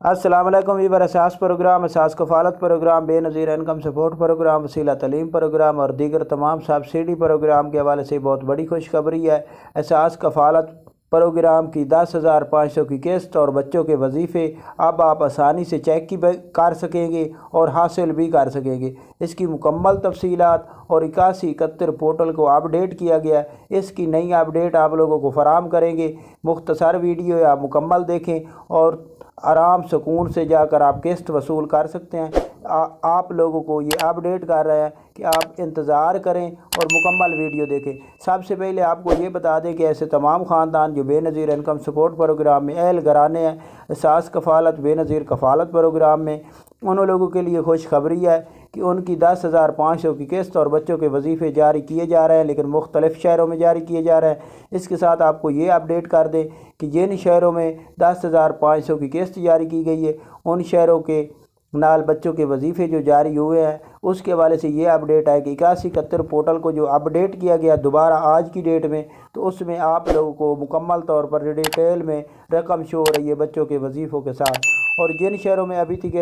السلام علیکم ویور اساس پروگرام، اساس کفالت پروگرام، بے نظیر انکم سپورٹ پروگرام، وسیلہ تعلیم پروگرام اور دیگر تمام سبسڈی پروگرام کے حوالے سے بہت بڑی خوشخبری ہے۔ اساس کفالت پروگرام کی 10,500 کی قسط اور بچوں کے وظیفے اب آپ آسانی سے چیک کر سکیں گے اور حاصل بھی کر سکیں گے۔ اس کی مکمل تفصیلات اور 8171 پورٹل کو اپ ڈیٹ کیا گیا ہے۔ اس کی نئی اپ ڈیٹ آپ لوگوں کو فراہم کریں گے۔ مختصر ویڈیو آپ مکمل دیکھیں اور آرام سکون سے جا کر آپ قسط وصول کر سکتے ہیں۔ آپ لوگوں کو یہ اپ ڈیٹ کر رہے ہیں کہ آپ انتظار کریں اور مکمل ویڈیو دیکھیں۔ سب سے پہلے آپ کو یہ بتا دیں کہ ایسے تمام خاندان جو بے نظیر انکم سپورٹ پروگرام میں اہل گھرانے ہیں، اساس کفالت بے نظیر کفالت پروگرام میں، ان لوگوں کے لیے خوشخبری ہے کہ ان کی 10,500 کی قسط اور بچوں کے وظیفے جاری کیے جا رہے ہیں، لیکن مختلف شہروں میں جاری کیے جا رہے ہیں۔ اس کے ساتھ آپ کو یہ اپ ڈیٹ کر دیں کہ جن شہروں میں 10,500 کی قسط جاری کی گئی ہے، ان شہروں کے نال بچوں کے وظیفے جو جاری ہوئے ہیں، اس کے حوالے سے یہ اپ ڈیٹ ہے کہ 8171 پورٹل کو جو اپ ڈیٹ کیا گیا دوبارہ آج کی ڈیٹ میں، تو اس میں آپ لوگوں کو مکمل طور پر ڈیٹیل میں رقم شو ہو رہی ہے بچوں کے وظیفوں کے ساتھ۔ اور جن شہروں میں ابھی تک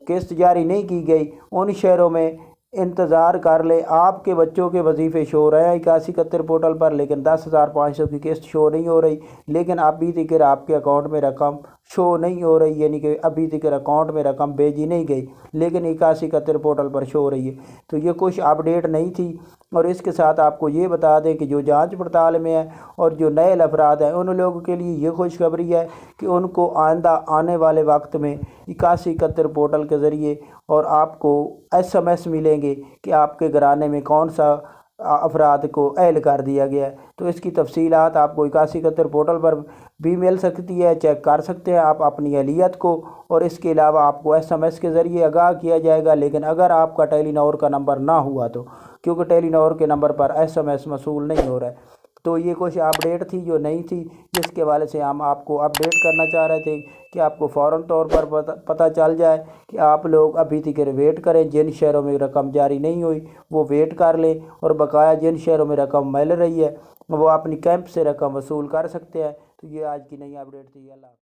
قسط جاری نہیں کی گئی، ان شہروں میں انتظار کر لیں۔ آپ کے بچوں کے وظیفے شو ہو رہے ہیں 8171 پورٹل پر، لیکن 10,500 کی قسط شو نہیں ہو رہی، لیکن ابھی تک آپ کے اکاؤنٹ میں رقم شو نہیں ہو رہی، یعنی کہ ابھی تک اکاؤنٹ میں رقم بھیجی نہیں گئی، لیکن 8171 پورٹل پر شو ہو رہی ہے۔ تو یہ کچھ اپ ڈیٹ نہیں تھی۔ اور اس کے ساتھ آپ کو یہ بتا دیں کہ جو جانچ پڑتال میں ہیں اور جو نئے افراد ہیں، ان لوگوں کے لیے یہ خوشخبری ہے کہ ان کو آئندہ آنے والے وقت میں 8171 پورٹل کے ذریعے اور آپ کو SMS ملیں گے کہ آپ کے گھرانے میں کون سا افراد کو اہل کر دیا گیا ہے۔ تو اس کی تفصیلات آپ کو 8171 پورٹل پر بھی مل سکتی ہے، چیک کر سکتے ہیں آپ اپنی اہلیت کو، اور اس کے علاوہ آپ کو SMS کے ذریعے آگاہ کیا جائے گا۔ لیکن اگر آپ کا ٹیلی نور کا نمبر نہ ہوا تو، کیونکہ ٹیلی نور کے نمبر پر SMS موصول نہیں ہو رہا ہے، تو یہ کچھ اپ ڈیٹ تھی جو نہیں تھی، جس کے حوالے سے ہم آپ کو اپ ڈیٹ کرنا چاہ رہے تھے کہ آپ کو فوراً طور پر پتہ چل جائے کہ آپ لوگ ابھی تک ویٹ کریں۔ جن شہروں میں رقم جاری نہیں ہوئی وہ ویٹ کر لیں، اور بقایا جن شہروں میں رقم مل رہی ہے وہ اپنی کیمپ سے رقم وصول کر سکتے ہیں۔ تو یہ آج کی نئی اپ ڈیٹ تھی۔ اللہ